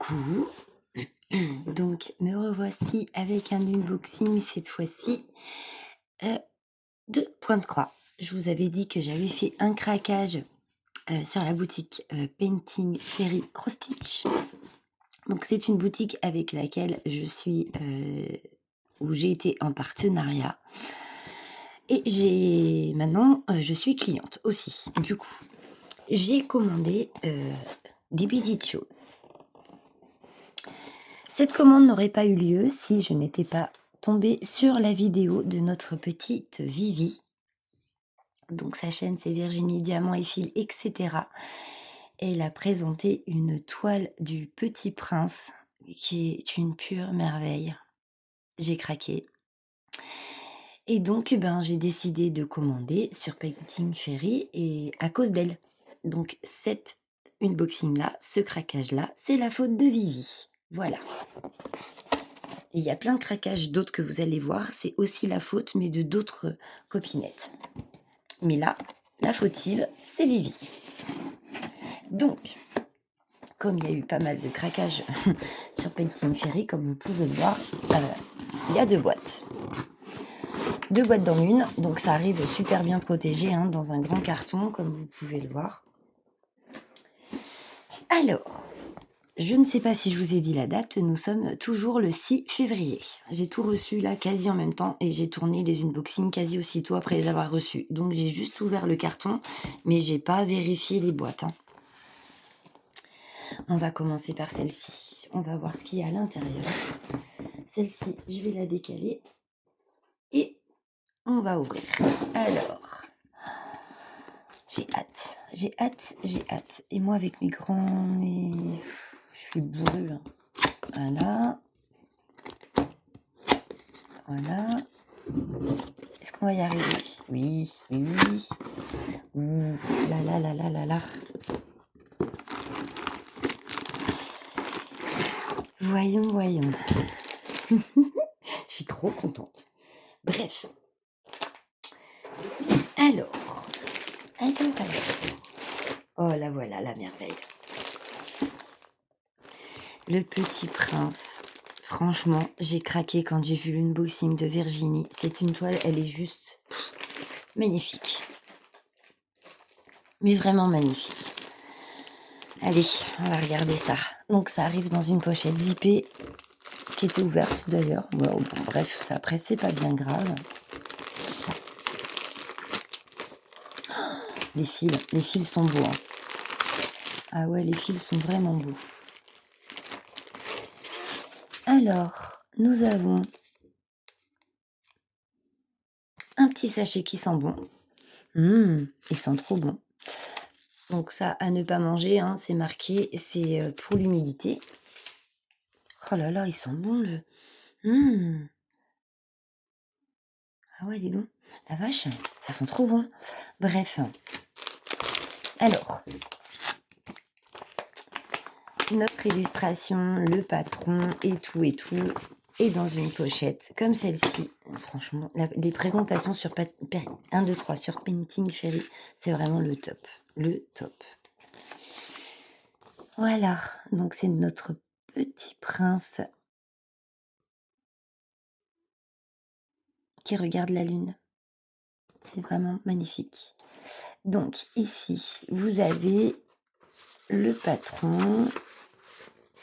Coucou, donc me revoici avec un unboxing cette fois-ci de Pointe Croix. Je vous avais dit que j'avais fait un craquage sur la boutique Painting Ferry Cross Stitch. Donc c'est une boutique avec laquelle je suis, où j'ai été en partenariat. Et maintenant je suis cliente aussi. Du coup, j'ai commandé des petites choses. Cette commande n'aurait pas eu lieu si je n'étais pas tombée sur la vidéo de notre petite Vivi. Donc sa chaîne c'est Virginie Diamant et Fil, etc. Elle a présenté une toile du Petit Prince qui est une pure merveille. J'ai craqué. Et donc j'ai décidé de commander sur Painting Ferry et à cause d'elle. Donc cet unboxing là, ce craquage là, c'est la faute de Vivi. Voilà. Et il y a plein de craquages d'autres que vous allez voir, c'est aussi la faute, mais de d'autres copinettes. Mais là, la fautive, c'est Vivi. Donc, comme il y a eu pas mal de craquages sur Painting Ferry, comme vous pouvez le voir, il y a 2 boîtes. 2 boîtes dans une, donc ça arrive super bien protégé dans un grand carton, comme vous pouvez le voir. Alors, je ne sais pas si je vous ai dit la date, nous sommes toujours le 6 février. J'ai tout reçu là quasi en même temps et j'ai tourné les unboxings quasi aussitôt après les avoir reçus. Donc j'ai juste ouvert le carton, mais j'ai pas vérifié les boîtes. On va commencer par celle-ci. On va voir ce qu'il y a à l'intérieur. Celle-ci, je vais la décaler et on va ouvrir. Alors, j'ai hâte. Et moi avec mes grands... Je suis bourrue. Voilà. Est-ce qu'on va y arriver? Oui. Ouh, là. Voyons. Je suis trop contente. Bref. Alors. Oh, la voilà, la merveille. Le Petit Prince. Franchement, j'ai craqué quand j'ai vu l'unboxing de Virginie. C'est une toile, elle est juste magnifique. Mais vraiment magnifique. Allez, on va regarder ça. Donc ça arrive dans une pochette zippée qui était ouverte d'ailleurs. Bon, bref, ça après c'est pas bien grave. Les fils sont beaux. Ah ouais, les fils sont vraiment beaux. Alors, nous avons un petit sachet qui sent bon. Ils sont trop bons. Donc ça, à ne pas manger, c'est marqué, c'est pour l'humidité. Oh là là, ils sont bons, Ah ouais, dis donc, la vache, ça sent trop bon. Bref. Alors, notre illustration, le patron et tout, est dans une pochette comme celle-ci. Franchement, les présentations sur 1, 2, 3 sur Painting Ferry, c'est vraiment le top. Le top. Voilà, donc c'est notre Petit Prince qui regarde la lune. C'est vraiment magnifique. Donc ici, vous avez le patron.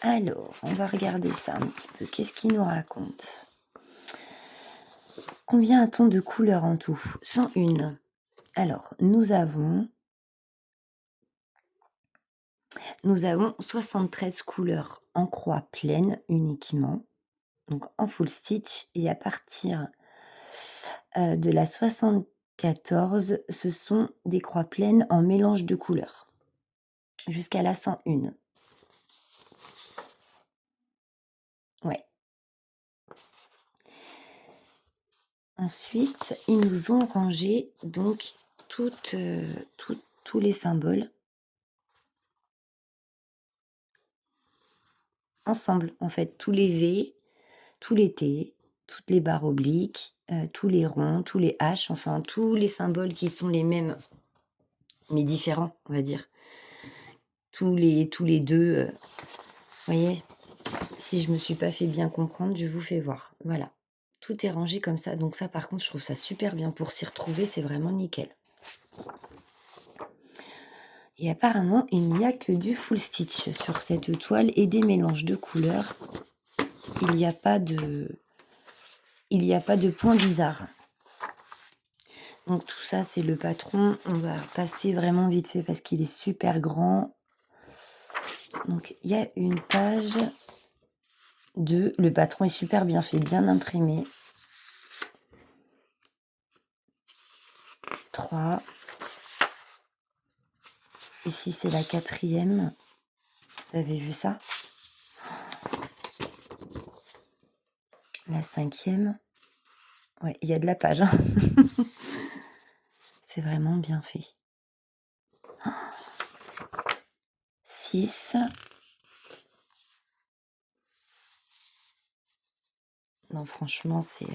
Alors, on va regarder ça un petit peu. Qu'est-ce qu'il nous raconte? Combien a-t-on de couleurs en tout? 101. Alors, nous avons 73 couleurs en croix pleine uniquement, donc en full stitch. Et à partir de la 74, ce sont des croix pleines en mélange de couleurs, jusqu'à la 101. Ouais. Ensuite, ils nous ont rangé donc tous les symboles ensemble, en fait, tous les V, tous les T, toutes les barres obliques, tous les ronds, tous les H, enfin tous les symboles qui sont les mêmes, mais différents, on va dire. Tous les deux, vous voyez, Si je me suis pas fait bien comprendre, je vous fais voir. Voilà. Tout est rangé comme ça. Donc ça, par contre, je trouve ça super bien. Pour s'y retrouver, c'est vraiment nickel. Et apparemment, il n'y a que du full stitch sur cette toile et des mélanges de couleurs. Il n'y a pas de points bizarres. Donc tout ça, c'est le patron. On va passer vraiment vite fait parce qu'il est super grand. Donc il y a une page 2. Le patron est super bien fait, bien imprimé. 3. Ici, c'est la 4e. Vous avez vu ça? La 5e. Ouais, il y a de la page. Hein. C'est vraiment bien fait. 6. Non, franchement, c'est...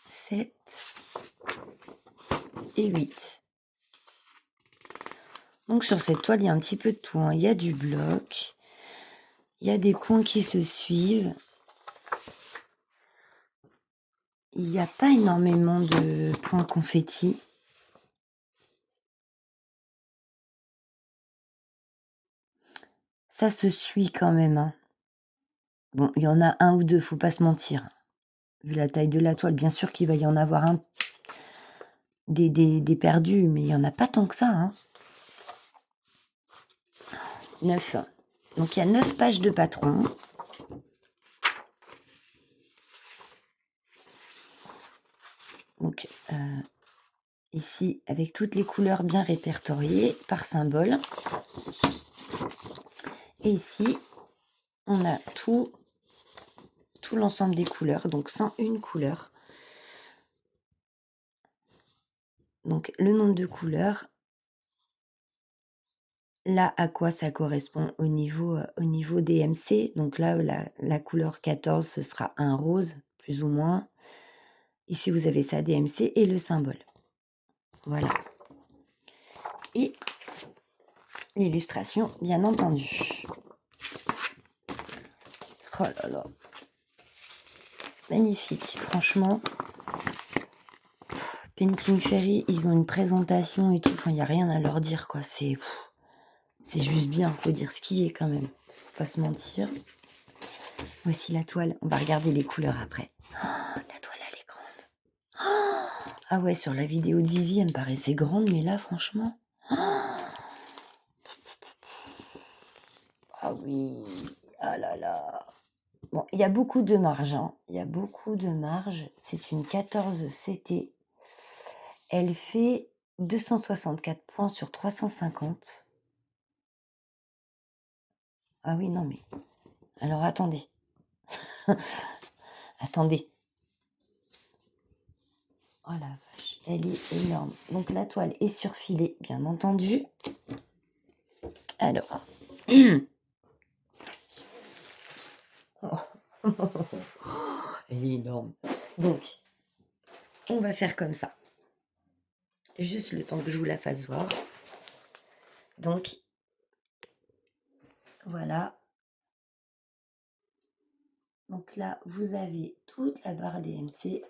7 et 8. Donc sur cette toile, il y a un petit peu de tout. Hein. Il y a du bloc. Il y a des points qui se suivent. Il n'y a pas énormément de points confettis. Ça se suit quand même. Hein. Bon, il y en a un ou deux, faut pas se mentir. Vu la taille de la toile, bien sûr qu'il va y en avoir un des perdus, mais il n'y en a pas tant que ça. Hein. 9. Donc il y a 9 pages de patron. Donc ici, avec toutes les couleurs bien répertoriées par symbole. Et ici, on a tout l'ensemble des couleurs, donc 101 couleurs. Donc le nombre de couleurs, là à quoi ça correspond au niveau DMC. Donc là, la couleur 14, ce sera un rose, plus ou moins. Ici, vous avez ça DMC et le symbole. Voilà. Et l'illustration, bien entendu. Oh là là. Magnifique, franchement. Painting Ferry, ils ont une présentation et tout. Enfin, il n'y a rien à leur dire, quoi. C'est juste bien, faut dire ce qui est quand même. Faut pas se mentir. Voici la toile. On va regarder les couleurs après. Oh, la toile, elle est grande. Oh, ah ouais, sur la vidéo de Vivi, elle me paraissait grande, mais là, franchement... Oh, ah oui, ah là là. Bon, il y a beaucoup de marge. Hein. Il y a beaucoup de marge. C'est une 14 CT. Elle fait 264 points sur 350. Ah oui, non, mais... Alors, attendez. Attendez. Oh la vache, elle est énorme. Donc, la toile est surfilée, bien entendu. Alors... Oh. Elle est énorme. Donc, on va faire comme ça. Juste le temps que je vous la fasse voir. Donc, voilà. Donc là, vous avez toute la barre DMC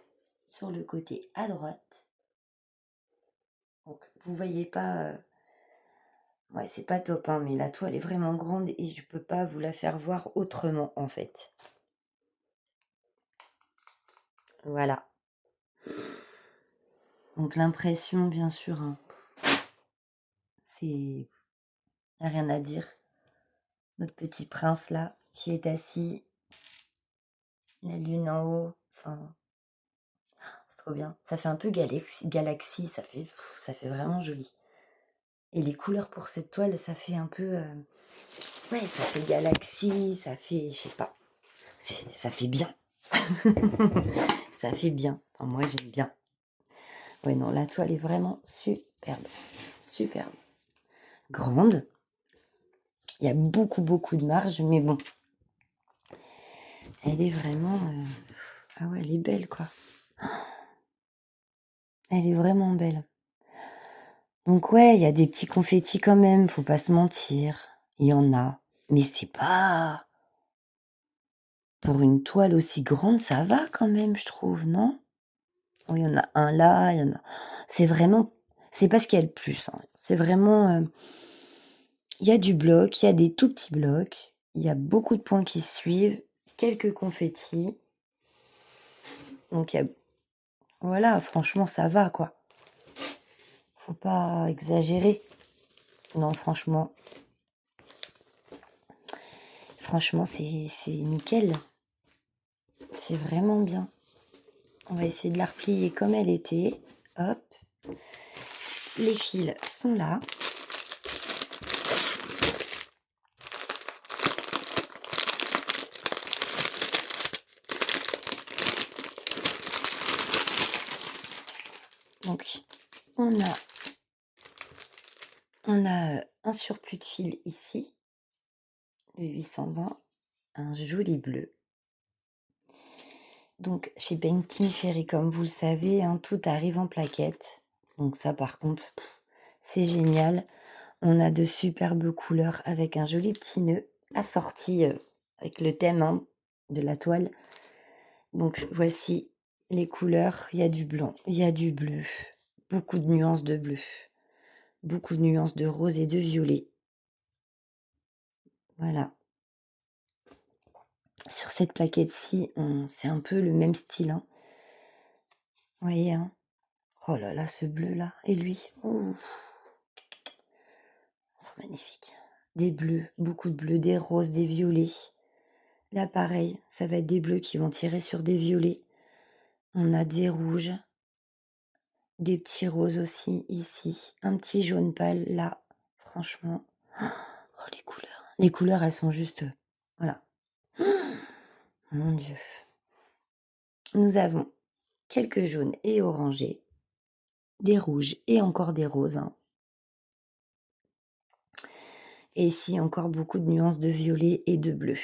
sur le côté à droite. Donc, vous voyez pas... Ouais, c'est pas top, hein, mais la toile est vraiment grande et je peux pas vous la faire voir autrement, en fait. Voilà. Donc, l'impression, bien sûr, hein, c'est... Y a rien à dire. Notre petit prince, là, qui est assis. La lune en haut. Enfin... C'est trop bien. Ça fait un peu galaxie, ça fait vraiment joli. Et les couleurs pour cette toile, ça fait un peu... ouais, ça fait galaxie, ça fait... Je sais pas. Ça fait bien. Ça fait bien. Enfin, moi, j'aime bien. Ouais, non, la toile est vraiment superbe. Superbe. Grande. Il y a beaucoup, beaucoup de marge, mais bon. Elle est vraiment... Ah ouais, elle est belle, quoi. Elle est vraiment belle. Donc ouais, il y a des petits confettis quand même, faut pas se mentir. Il y en a. Mais c'est pas... Pour une toile aussi grande, ça va quand même, je trouve, non? Oh, il y en a un là, il y en a... C'est vraiment... C'est pas ce qu'il y a de plus, hein. C'est vraiment... Il y a du bloc, il y a des tout petits blocs, il y a beaucoup de points qui suivent, quelques confettis. Donc il y a... Voilà, franchement, ça va, quoi. Faut pas exagérer. Non, franchement, c'est nickel. C'est vraiment bien. On va essayer de la replier comme elle était. Hop. Les fils sont là. Donc, on a un surplus de fil ici, le 820, un joli bleu. Donc, chez Painting Ferry, comme vous le savez, hein, tout arrive en plaquettes. Donc ça, par contre, c'est génial. On a de superbes couleurs avec un joli petit nœud assorti avec le thème, hein, de la toile. Donc, voici les couleurs. Il y a du blanc, il y a du bleu, beaucoup de nuances de bleu, beaucoup de nuances de rose et de violet. Voilà. Sur cette plaquette-ci, c'est un peu le même style, hein. Vous voyez, hein? Oh là là, ce bleu-là. Et lui, oh, magnifique. Des bleus, beaucoup de bleus, des roses, des violets. Là, pareil, ça va être des bleus qui vont tirer sur des violets. On a des rouges, des petits roses aussi ici. Un petit jaune pâle là, franchement. Oh, les couleurs. Les couleurs, elles sont juste... Voilà. Mon Dieu. Nous avons quelques jaunes et orangés, des rouges et encore des roses, hein. Et ici, encore beaucoup de nuances de violet et de bleu.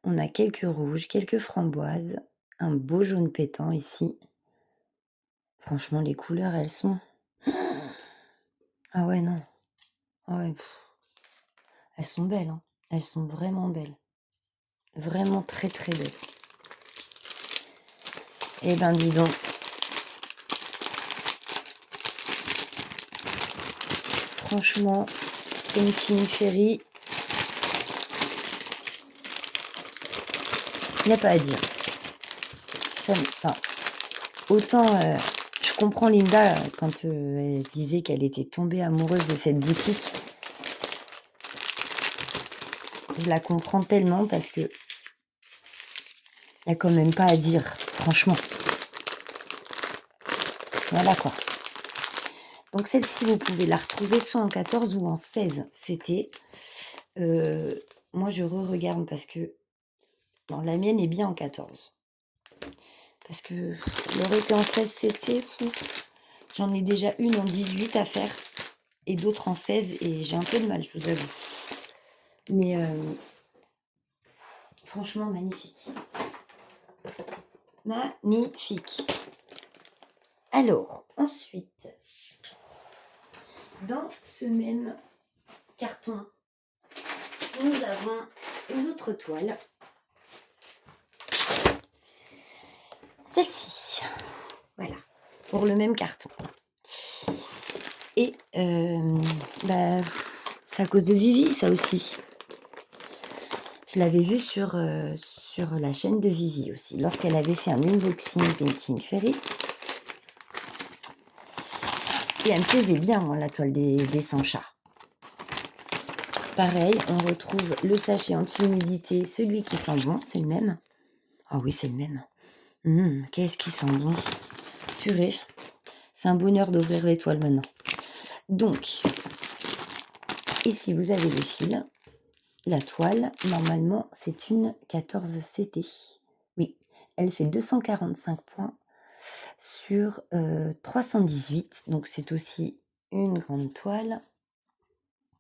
On a quelques rouges, quelques framboises, un beau jaune pétant ici. Franchement, les couleurs, elles sont... Ah ouais, non. Ah ouais, elles sont belles, hein. Elles sont vraiment belles. Vraiment très très belles. Eh ben, dis donc. Franchement, Painting Ferry, il n'y a pas à dire. Ça, enfin, autant je comprends Linda quand elle disait qu'elle était tombée amoureuse de cette boutique. Je la comprends tellement parce que il n'y a quand même pas à dire, franchement. Voilà quoi. Donc celle-ci, vous pouvez la retrouver soit en 14 ou en 16. C'était... moi, je re-regarde parce que... Non, la mienne est bien en 14. Parce que l'aurait été en 16, c'était... J'en ai déjà une en 18 à faire. Et d'autres en 16. Et j'ai un peu de mal, je vous avoue. Mais franchement, magnifique. Magnifique. Alors, ensuite, dans ce même carton, nous avons une autre toile. Celle-ci. Voilà. Pour le même carton. Et c'est à cause de Vivi, ça aussi. Je l'avais vue sur la chaîne de Vivi aussi, lorsqu'elle avait fait un unboxing Painting Ferry. Et elle me plaisait bien, moi, la toile des Sancha. Pareil, on retrouve le sachet anti-humidité, celui qui sent bon, c'est le même. Ah oui, c'est le même. Qu'est-ce qui sent bon. Purée, c'est un bonheur d'ouvrir les toiles maintenant. Donc, ici, vous avez les fils. La toile, normalement, c'est une 14 CT. Oui, elle fait 245 points sur 318. Donc, c'est aussi une grande toile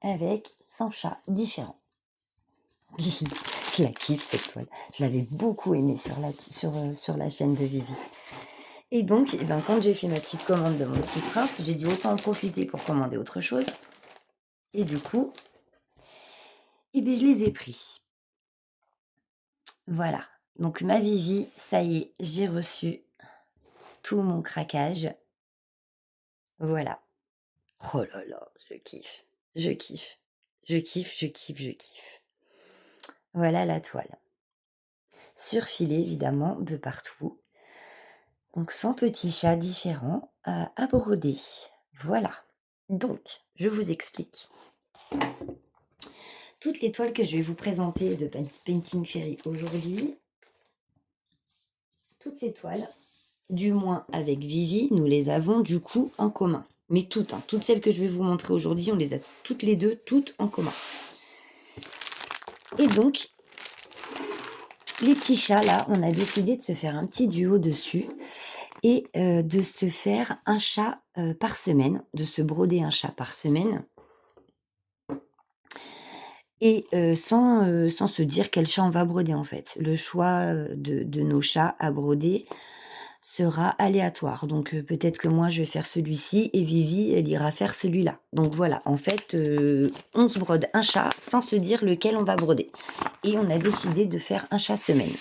avec 100 chats différents. Je la kiffe, cette toile. Je l'avais beaucoup aimée sur la chaîne de Vivi. Et donc, eh ben, quand j'ai fait ma petite commande de mon petit prince, j'ai dit autant en profiter pour commander autre chose. Et du coup, eh ben, je les ai pris. Voilà. Donc ma Vivi, ça y est, j'ai reçu tout mon craquage. Voilà. Oh là là, je kiffe, je kiffe, je kiffe, je kiffe, je kiffe. Voilà la toile. Surfilée évidemment de partout. Donc 100 petits chats différents à broder. Voilà. Donc, je vous explique. Toutes les toiles que je vais vous présenter de Painting Fairy aujourd'hui, toutes ces toiles, du moins avec Vivi, nous les avons du coup en commun. Mais toutes, hein, toutes celles que je vais vous montrer aujourd'hui, on les a toutes les deux, toutes en commun. Et donc, les petits chats, là, on a décidé de se faire un petit duo dessus et de se faire un chat par semaine, de se broder un chat par semaine. Et sans se dire quel chat on va broder en fait. Le choix de nos chats à broder sera aléatoire. Donc peut-être que moi je vais faire celui-ci et Vivi elle ira faire celui-là. Donc voilà, en fait on se brode un chat sans se dire lequel on va broder. Et on a décidé de faire un chat semaine.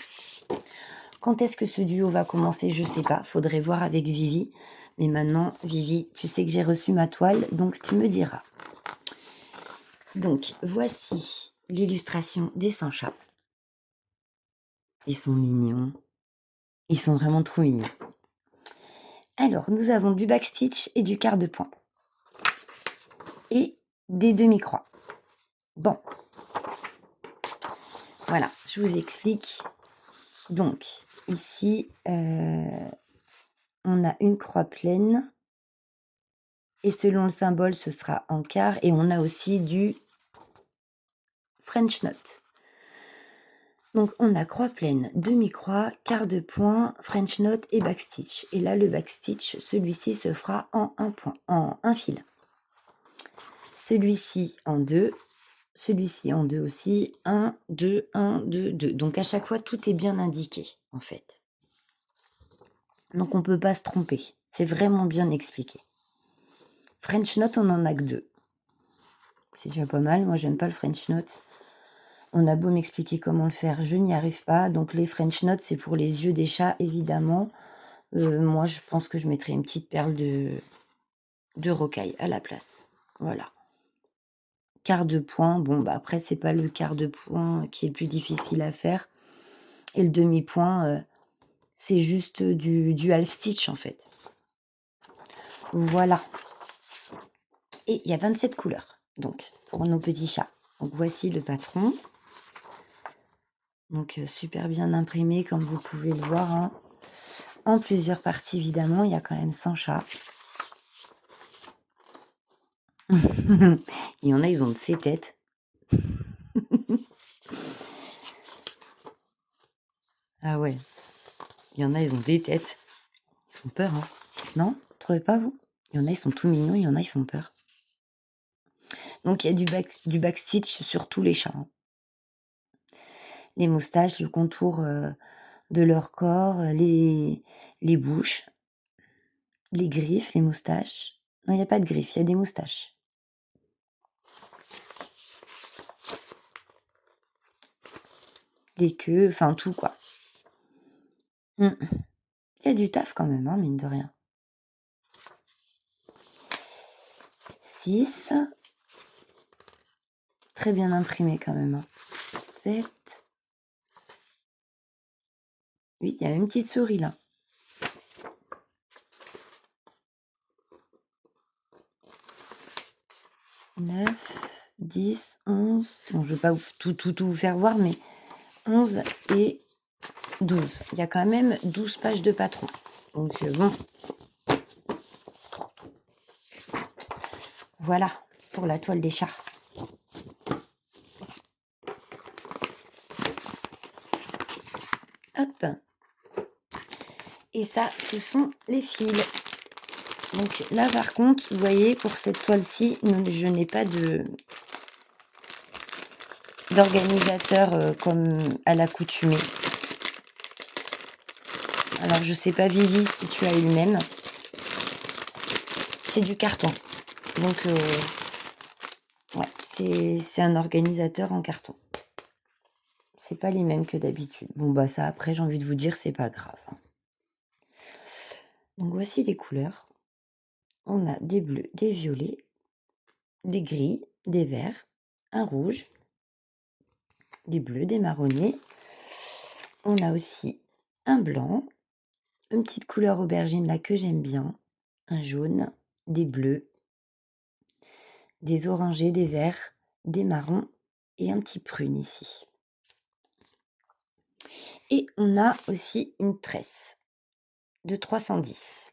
Quand est-ce que ce duo va commencer? Je sais pas, faudrait voir avec Vivi. Mais maintenant Vivi, tu sais que j'ai reçu ma toile, donc tu me diras. Donc voici l'illustration des 100 chats. Ils sont mignons. Ils sont vraiment trop mignons. Alors, nous avons du backstitch et du quart de point. Et des demi-croix. Bon. Voilà, je vous explique. Donc, ici, on a une croix pleine. Et selon le symbole, ce sera en quart. Et on a aussi du French knot. Donc, on a croix pleine, demi-croix, quart de point, French knot et backstitch. Et là, le backstitch, celui-ci se fera en un point, en un fil. Celui-ci en deux, celui-ci en deux aussi. 1, 2, 1, 2, 2. Donc, à chaque fois, tout est bien indiqué, en fait. Donc, on ne peut pas se tromper. C'est vraiment bien expliqué. French knot, on n'en a que 2. C'est déjà pas mal. Moi, j'aime pas le French knot. On a beau m'expliquer comment le faire, je n'y arrive pas. Donc les French knots, c'est pour les yeux des chats, évidemment. Moi, je pense que je mettrai une petite perle de rocaille à la place. Voilà. Quart de point. Bon, bah après, c'est pas le quart de point qui est le plus difficile à faire. Et le demi-point, c'est juste du half stitch, en fait. Voilà. Et il y a 27 couleurs, donc, pour nos petits chats. Donc, voici le patron. Donc, super bien imprimé, comme vous pouvez le voir, hein. En plusieurs parties, évidemment. Il y a quand même 100 chats. Il y en a, ils ont de ces têtes. Ah ouais. Il y en a, ils ont des têtes. Ils font peur, hein. Non? Vous trouvez pas, vous? Il y en a, ils sont tout mignons. Il y en a, ils font peur. Donc, il y a du backstitch sur tous les chats, hein. Les moustaches, le contour de leur corps, les bouches, les griffes, les moustaches. Non, il n'y a pas de griffes, il y a des moustaches. Les queues, enfin tout, quoi. Il y a du taf quand même, hein, mine de rien. 6. Très bien imprimé quand même, hein. 7. 8. Il y a une petite souris là. 9, 10, 11. Bon, je ne vais pas tout vous faire voir, mais 11 et 12. Il y a quand même 12 pages de patron. Donc bon. Voilà pour la toile des chats. Hop. Et ça, ce sont les fils. Donc là, par contre, vous voyez, pour cette toile-ci, je n'ai pas d'organisateur comme à l'accoutumée. Alors, je sais pas, Vivi, si tu as eu le même. C'est du carton. Donc, ouais, c'est un organisateur en carton. C'est pas les mêmes que d'habitude. Bon, bah ça, après, j'ai envie de vous dire, c'est pas grave. Donc, voici les couleurs. On a des bleus, des violets, des gris, des verts, un rouge, des bleus, des marronnés. On a aussi un blanc, une petite couleur aubergine là que j'aime bien, un jaune, des bleus, des orangés, des verts, des marrons et un petit prune ici. Et on a aussi une tresse de 310.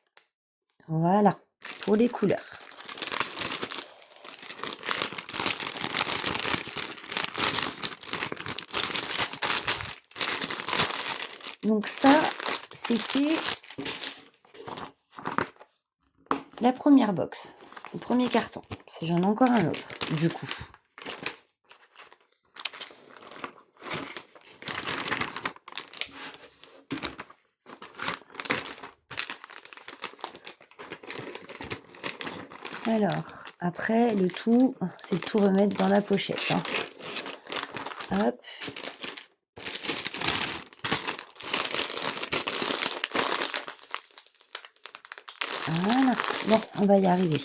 Voilà, pour les couleurs. Donc ça, c'était la première box, le premier carton. Si j'en ai encore un autre, du coup. Alors, après, le tout, c'est de tout remettre dans la pochette. Hein. Hop. Voilà. Bon, on va y arriver.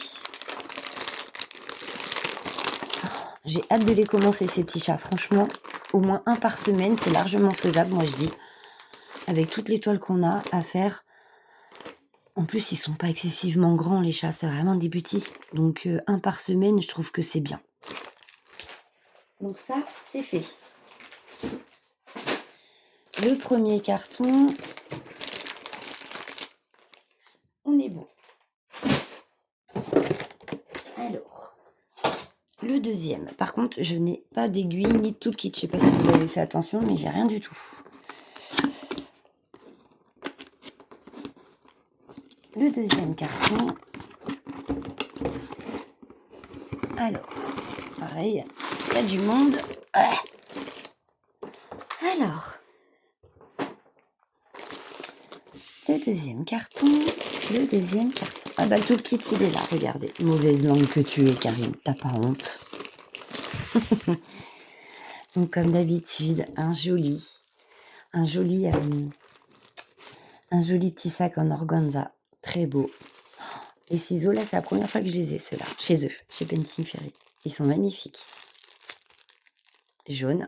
J'ai hâte de les commencer, ces petits chats. Franchement, au moins un par semaine, c'est largement faisable, moi je dis. Avec toutes les toiles qu'on a à faire. En plus, ils sont pas excessivement grands, les chats. C'est vraiment des petits. Donc, un par semaine, je trouve que c'est bien. Donc ça, c'est fait. Le premier carton, on est bon. Alors, le deuxième. Par contre, je n'ai pas d'aiguille ni de tout le kit. Je sais pas si vous avez fait attention, mais j'ai rien du tout. Le deuxième carton. Alors, pareil, il y a du monde. Alors, le deuxième carton. Ah bah, tout le kit, il est là, regardez. Mauvaise langue que tu es, Karine. T'as pas honte. Donc, comme d'habitude, un joli petit sac en organza. Très beau. Les ciseaux, là, c'est la première fois que je les ai, ceux-là. Chez eux, chez Painting Fairy. Ils sont magnifiques. Jaune.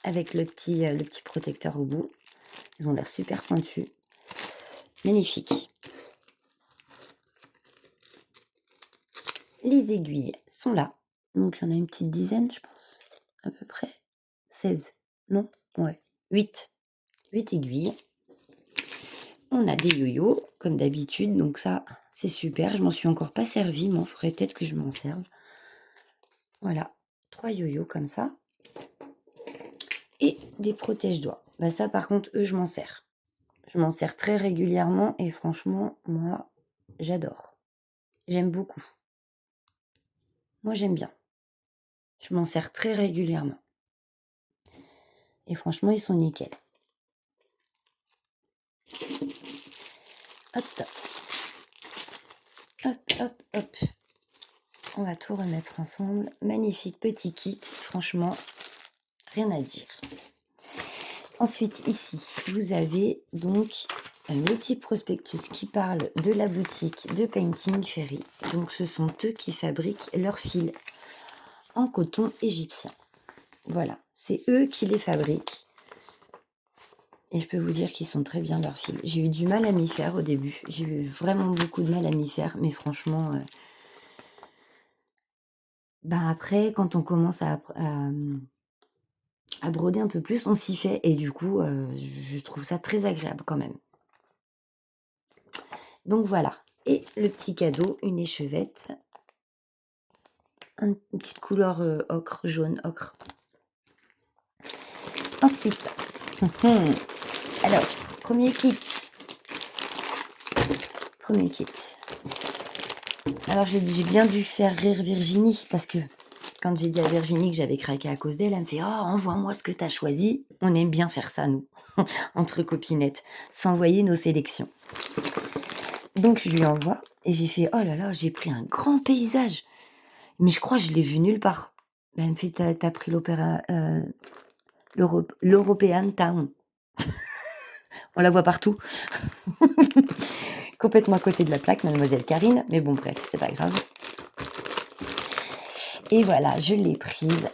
Avec le petit protecteur au bout. Ils ont l'air super pointus. Magnifique. Les aiguilles sont là. Donc, il y en a une petite dizaine, je pense. À peu près. 16. Non? Ouais. 8. 8 aiguilles. On a des yo-yo, comme d'habitude. Donc ça, c'est super. Je m'en suis encore pas servi. Moi, il faudrait peut-être que je m'en serve. Voilà. 3 yo-yo comme ça. Et des protège-doigts. Bah ça, par contre, eux, je m'en sers. Je m'en sers très régulièrement. Et franchement, moi, j'adore. J'aime beaucoup. Moi, j'aime bien. Je m'en sers très régulièrement. Et franchement, ils sont nickel. Hop, hop, hop, hop. On va tout remettre ensemble. Magnifique petit kit. Franchement, rien à dire. Ensuite, ici, vous avez donc le petit prospectus qui parle de la boutique de Painting Fairy. Donc, ce sont eux qui fabriquent leurs fils en coton égyptien. Voilà, c'est eux qui les fabriquent. Et je peux vous dire qu'ils sont très bien leurs fils. J'ai eu du mal à m'y faire au début. J'ai eu vraiment beaucoup de mal à m'y faire. Mais franchement, après, quand on commence à broder un peu plus, on s'y fait. Et du coup, je trouve ça très agréable quand même. Donc voilà. Et le petit cadeau, une échevette. Une petite couleur ocre, jaune, ocre. Ensuite, alors, premier kit. Alors, j'ai bien dû faire rire Virginie parce que Quand j'ai dit à Virginie que j'avais craqué à cause d'elle, elle me fait: «Oh, envoie-moi ce que tu as choisi». On aime bien faire ça, nous, entre copinettes, s'envoyer nos sélections. Donc je lui envoie et j'ai fait: «Oh là là, j'ai pris un grand paysage, mais je crois que je l'ai vu nulle part». Elle me fait: «Tu as pris l'European Town». On la voit partout. Complètement à côté de la plaque, mademoiselle Karine, mais bon bref, c'est pas grave. Et voilà, je l'ai prise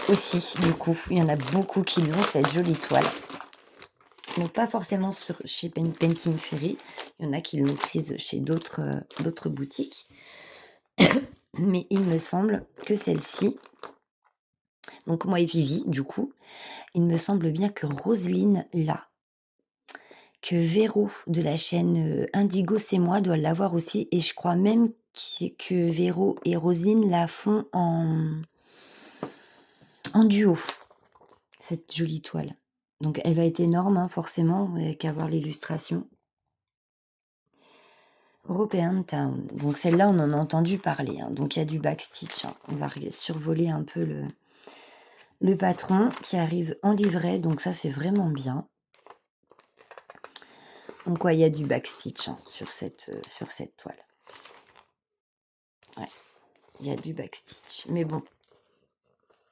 aussi, du coup. Il y en a beaucoup qui l'ont, cette jolie toile. Donc pas forcément chez Painting Ferry, il y en a qui l'ont prise chez d'autres boutiques. Mais il me semble que celle-ci, donc moi et Vivi, du coup, il me semble bien que Roselyne l'a, que Véro de la chaîne Indigo C'est Moi doit l'avoir aussi, et je crois même que Véro et Roselyne la font en duo, cette jolie toile. Donc elle va être énorme, hein, forcément, qu'à voir l'illustration. European Town. Donc celle-là, on en a entendu parler, hein. Donc il y a du backstitch, hein. On va survoler un peu le patron qui arrive en livret. Donc ça, c'est vraiment bien. Donc ouais, il y a du backstitch, hein, sur cette toile. Ouais, il y a du backstitch. Mais bon,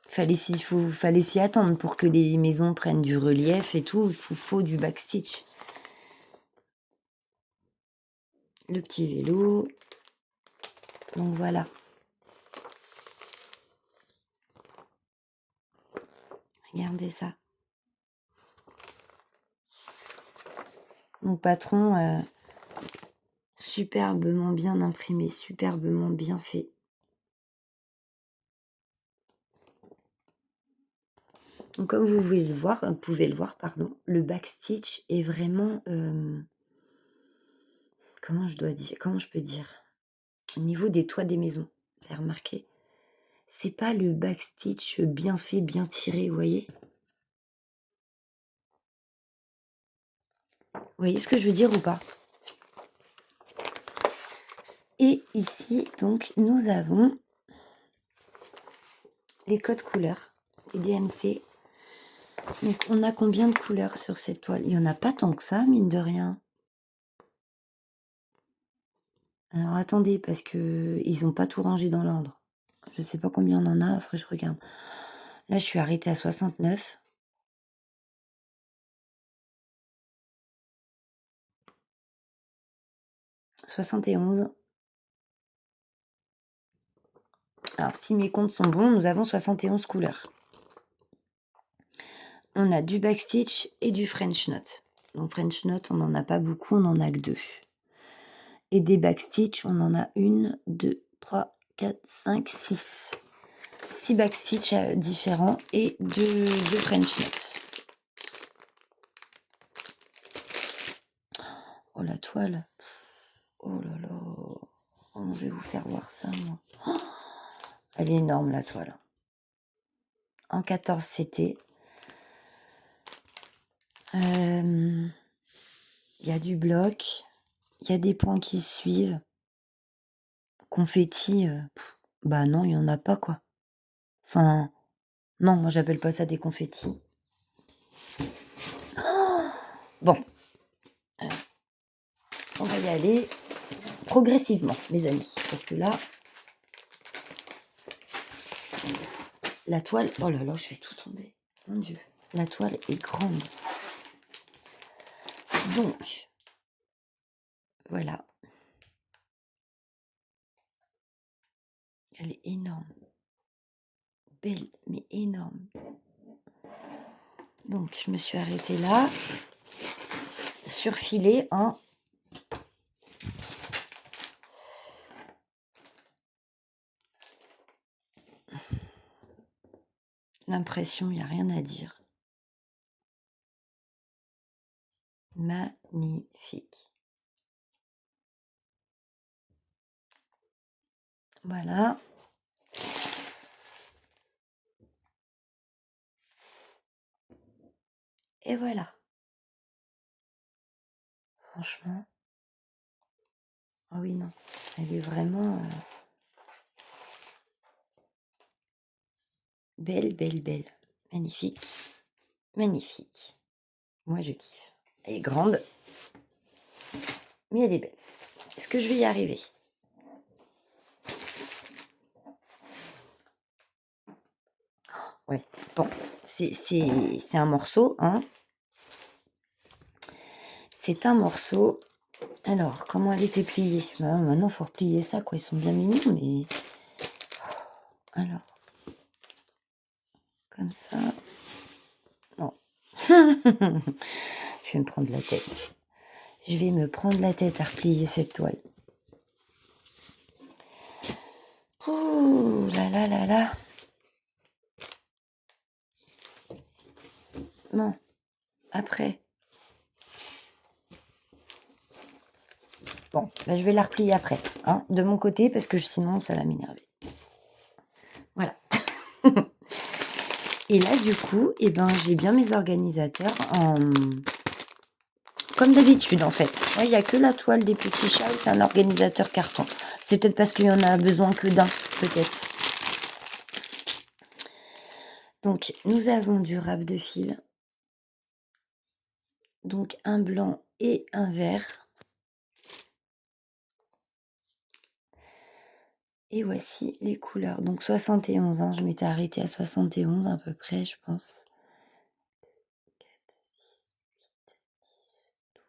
fallait s'y attendre pour que les maisons prennent du relief et tout. Il faut du backstitch. Le petit vélo. Donc voilà. Regardez ça. Mon patron, superbement bien imprimé, superbement bien fait. Donc comme vous pouvez le voir, pardon, le backstitch est vraiment, comment je peux dire? Au niveau des toits des maisons, j'ai remarqué. C'est pas le backstitch bien fait, bien tiré, vous voyez? Vous voyez ce que je veux dire ou pas? Et ici, donc, nous avons les codes couleurs, les DMC. Donc on a combien de couleurs sur cette toile? Il y en a pas tant que ça, mine de rien. Alors attendez, parce qu'ils ont pas tout rangé dans l'ordre. Je sais pas combien on en a, faudrait que je regarde. Là, je suis arrêtée à 69. 71. Alors, si mes comptes sont bons, nous avons 71 couleurs. On a du backstitch et du French knot. Donc, French knot, on n'en a pas beaucoup, on n'en a que 2. Et des backstitch, on en a 1, 2, 3, 4, 5, 6. 6 backstitch différents et 2 French knot. Oh, la toile. Oh là là. Oh, je vais vous faire voir ça, moi. Oh, elle est énorme, la toile. En 14 CT. Il y a du bloc. Il y a des points qui suivent. Confetti, bah non, il y en a pas, quoi. Enfin, non, moi j'appelle pas ça des confettis. Bon, on va y aller progressivement, mes amis, parce que là, la toile, oh là là, je vais tout tomber, mon Dieu, la toile est grande. Donc, voilà. Elle est énorme. Belle, mais énorme. Donc, je me suis arrêtée là, surfilée en... L'impression, il n'y a rien à dire. Magnifique. Voilà. Et voilà. Franchement. Ah oui, non. Elle est vraiment... Belle, belle, belle. Magnifique. Magnifique. Moi, je kiffe. Elle est grande, mais elle est belle. Est-ce que je vais y arriver? Ouais. Bon, c'est un morceau, hein. C'est un morceau. Alors, comment elle était pliée? Bah, maintenant, il faut replier ça, quoi. Ils sont bien mignons, mais... Alors, comme ça... Non. Je vais me prendre la tête. Je vais me prendre la tête à replier cette toile. Ouh là là là là. Bon, après. Bon, bah, je vais la replier après, hein, de mon côté, parce que sinon, ça va m'énerver. Voilà. Et là, du coup, eh ben, j'ai bien mes organisateurs en... Comme d'habitude, en fait. Il n'y a que la toile des petits chats ou c'est un organisateur carton. C'est peut-être parce qu'il y en a besoin que d'un, peut-être. Donc, nous avons du râpe de fil. Donc, un blanc et un vert. Et voici les couleurs. Donc, 71, hein, je m'étais arrêtée à 71 à peu près, je pense. 4, 6, 8, 10, 12,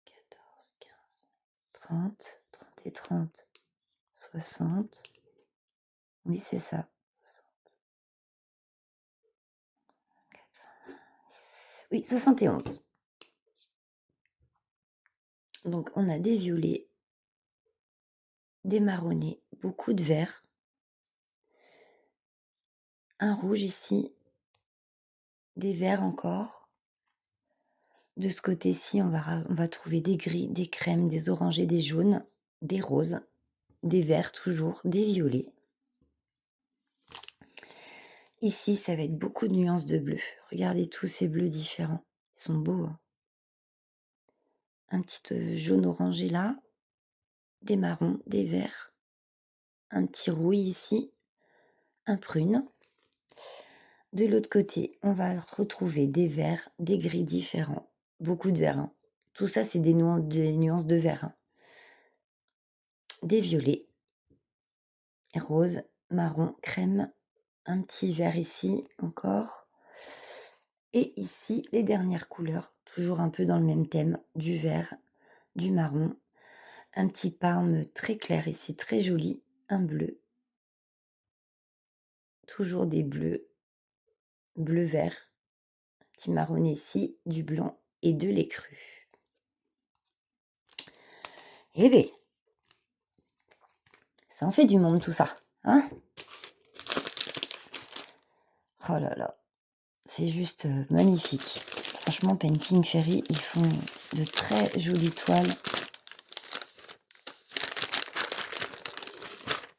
14, 15, 30, 30 et 30, 60. Oui, c'est ça. 60. Oui, 71. Donc, on a des violets, des marronnés, beaucoup de vert, un rouge ici, des verts encore. De ce côté-ci, on va trouver des gris, des crèmes, des orangés, des jaunes, des roses, des verts toujours, des violets. Ici, ça va être beaucoup de nuances de bleu. Regardez tous ces bleus différents. Ils sont beaux, hein. Un petit jaune orangé là, des marrons, des verts, un petit rouille ici, un prune. De l'autre côté, on va retrouver des verts, des gris différents. Beaucoup de verts, hein. Tout ça, c'est des nuances de vert, hein. Des violets, rose, marron, crème, un petit vert ici encore. Et ici, les dernières couleurs, toujours un peu dans le même thème, du vert, du marron, un petit parme très clair ici, très joli, un bleu, toujours des bleus, bleu-vert, petit marron ici, du blanc et de l'écru. Eh bien, ça en fait du monde tout ça, hein? Oh là là, c'est juste magnifique. Franchement, Painting Fairy, ils font de très jolies toiles.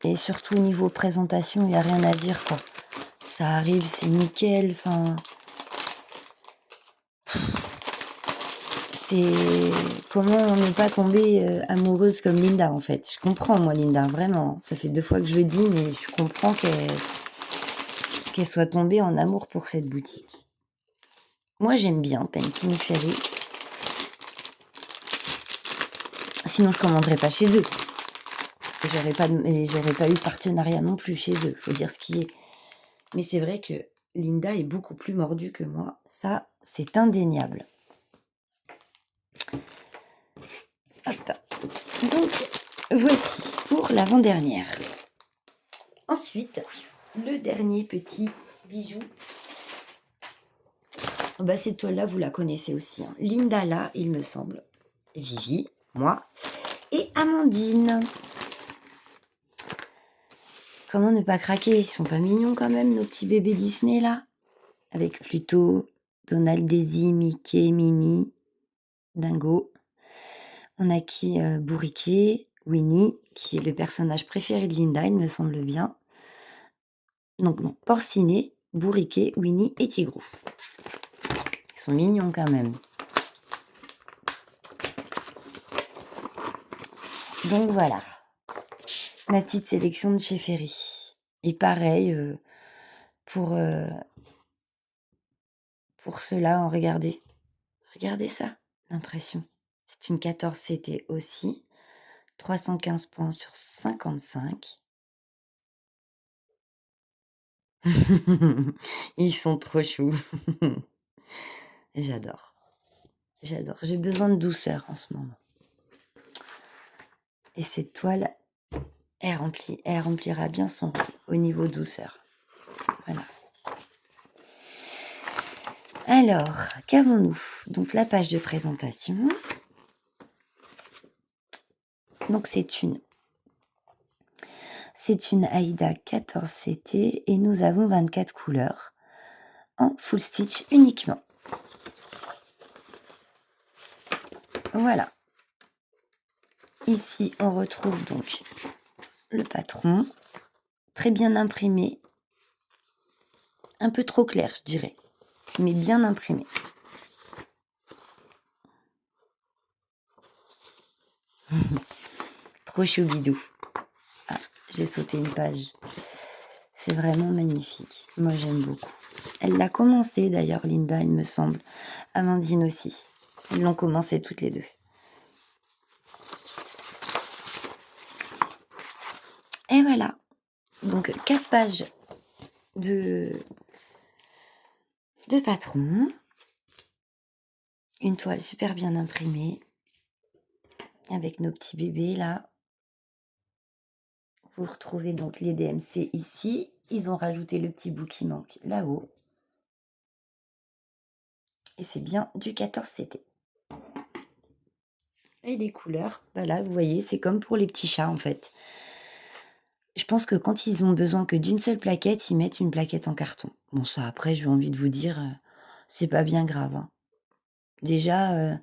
Et surtout, au niveau présentation, il n'y a rien à dire, quoi. Ça arrive, c'est nickel, enfin... C'est... Comment ne pas tomber amoureuse comme Linda, en fait. Je comprends, moi, Linda, vraiment. Ça fait 2 fois que je le dis, mais je comprends qu'elle soit tombée en amour pour cette boutique. Moi, j'aime bien Painting Fairy. Sinon, je commanderais pas chez eux. J'aurais pas eu de partenariat non plus chez eux. Faut dire ce qui est. Mais c'est vrai que Linda est beaucoup plus mordue que moi. Ça, c'est indéniable. Hop. Donc, voici pour l'avant-dernière. Ensuite, le dernier petit bijou. Oh bah, cette toile-là, vous la connaissez aussi, hein. Linda là, il me semble. Vivi, moi. Et Amandine. Comment ne pas craquer? Ils sont pas mignons quand même, nos petits bébés Disney là? Avec plutôt Donald, Daisy, Mickey, Minnie, Dingo. On a qui Bourriquet, Winnie, qui est le personnage préféré de Linda, il me semble bien. Donc non, Porcinet, Bourriquet, Winnie et Tigrou. Ils sont mignons quand même. Donc voilà, ma petite sélection de chez Ferry. Et pareil pour, ceux-là, hein, regardez. Regardez ça, l'impression. C'est une 14 CT aussi, 315 points sur 55. Ils sont trop choux. J'adore, j'adore. J'ai besoin de douceur en ce moment. Et cette toile, elle remplira bien son rôle au niveau douceur. Voilà. Alors, qu'avons-nous? Donc la page de présentation. Donc c'est une Aïda 14 CT et nous avons 24 couleurs en full stitch uniquement. Voilà. Ici, on retrouve donc le patron, très bien imprimé, un peu trop clair, je dirais, mais bien imprimé. Trop choubidou. Ah, j'ai sauté une page. C'est vraiment magnifique. Moi, j'aime beaucoup. Elle l'a commencé d'ailleurs, Linda, il me semble. Amandine aussi. Elles l'ont commencé toutes les deux. Et voilà. Donc, 4 pages de patron. Une toile super bien imprimée. Avec nos petits bébés là. Vous retrouvez donc les DMC ici. Ils ont rajouté le petit bout qui manque là-haut. Et c'est bien du 14 CT. Et les couleurs, voilà, vous voyez, c'est comme pour les petits chats en fait. Je pense que quand ils ont besoin que d'une seule plaquette, ils mettent une plaquette en carton. Bon, ça après, j'ai envie de vous dire, c'est pas bien grave, hein. Déjà,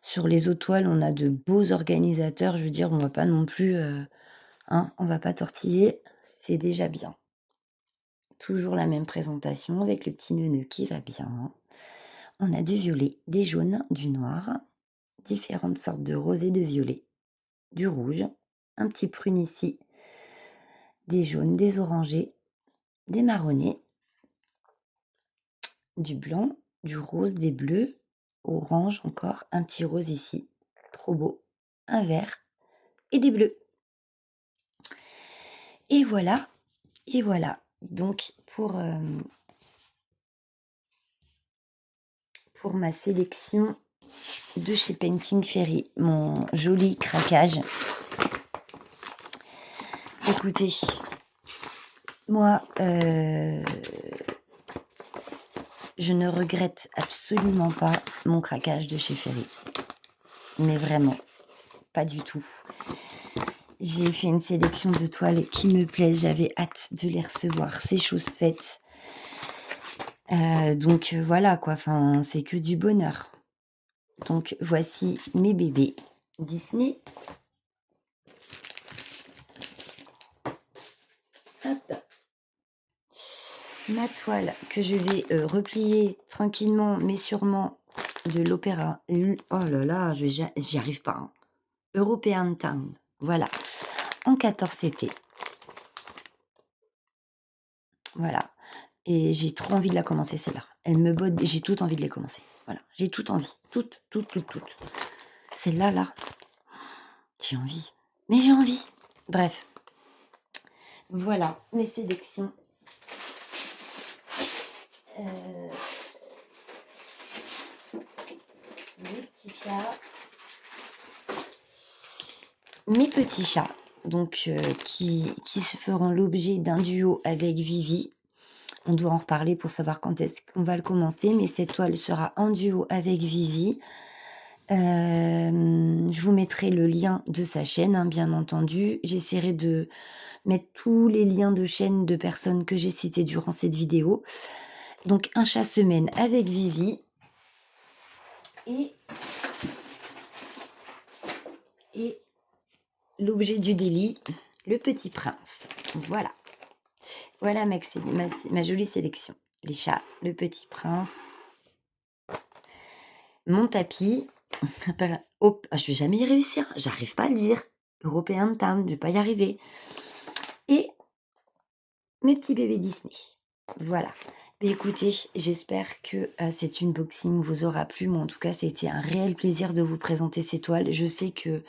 sur les autres toiles, on a de beaux organisateurs. Je veux dire, on va pas non plus, hein, on va pas tortiller, c'est déjà bien. Toujours la même présentation avec le petit nœud qui va bien. On a du violet, des jaunes, du noir, différentes sortes de rosé, de violet, du rouge, un petit prune ici, des jaunes, des orangés, des marronnés, du blanc, du rose, des bleus, orange encore, un petit rose ici, trop beau, un vert et des bleus. Et voilà, et voilà. Donc pour ma sélection de chez Painting Fairy, mon joli craquage. Écoutez, moi, je ne regrette absolument pas mon craquage de chez Fairy. Mais vraiment, pas du tout. J'ai fait une sélection de toiles qui me plaisent. J'avais hâte de les recevoir. C'est chose faite. Donc voilà quoi. Enfin, c'est que du bonheur. Donc voici mes bébés Disney. Hop. Ma toile que je vais replier tranquillement mais sûrement de l'opéra. Oh là là, j'y arrive pas. Hein. European Town. Voilà. En 14 CT. Voilà. Et j'ai trop envie de la commencer celle-là. Elle me botte, j'ai toute envie de les commencer. Voilà. J'ai toute envie. Toute. Celle-là, là. J'ai envie. Mais j'ai envie. Bref. Voilà mes sélections. Mes petits chats. Mes petits chats. Donc, qui se feront l'objet d'un duo avec Vivi. On doit en reparler pour savoir quand est-ce qu'on va le commencer. Mais cette toile sera en duo avec Vivi. Je vous mettrai le lien de sa chaîne, hein, bien entendu. J'essaierai de mettre tous les liens de chaîne de personnes que j'ai citées durant cette vidéo. Donc, un chat semaine avec Vivi. Et l'objet du délit, le petit prince. Voilà. Voilà ma jolie sélection. Les chats, le petit prince. Mon tapis. Hop, je vais jamais y réussir. J'arrive pas à le dire. European Town, je vais pas y arriver. Et mes petits bébés Disney. Voilà. Mais écoutez, j'espère que cet unboxing vous aura plu. Moi, en tout cas, c'était un réel plaisir de vous présenter ces toiles. Je sais que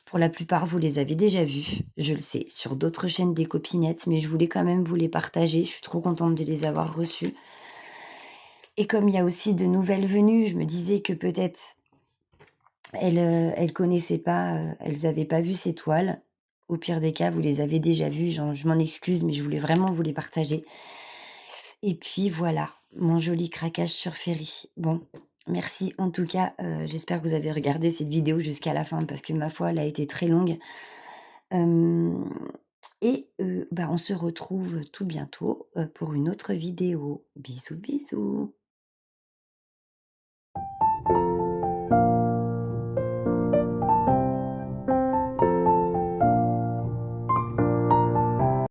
pour la plupart, vous les avez déjà vues, je le sais, sur d'autres chaînes des copinettes, mais je voulais quand même vous les partager. Je suis trop contente de les avoir reçues. Et comme il y a aussi de nouvelles venues, je me disais que peut-être elles connaissaient pas, elles avaient pas vu ces toiles. Au pire des cas, vous les avez déjà vues, je m'en excuse, mais je voulais vraiment vous les partager. Et puis voilà, mon joli craquage sur Ferry. Bon, merci en tout cas, j'espère que vous avez regardé cette vidéo jusqu'à la fin parce que ma foi, elle a été très longue. Hem et bah, on se retrouve tout bientôt, pour une autre vidéo. Bisous, bisous.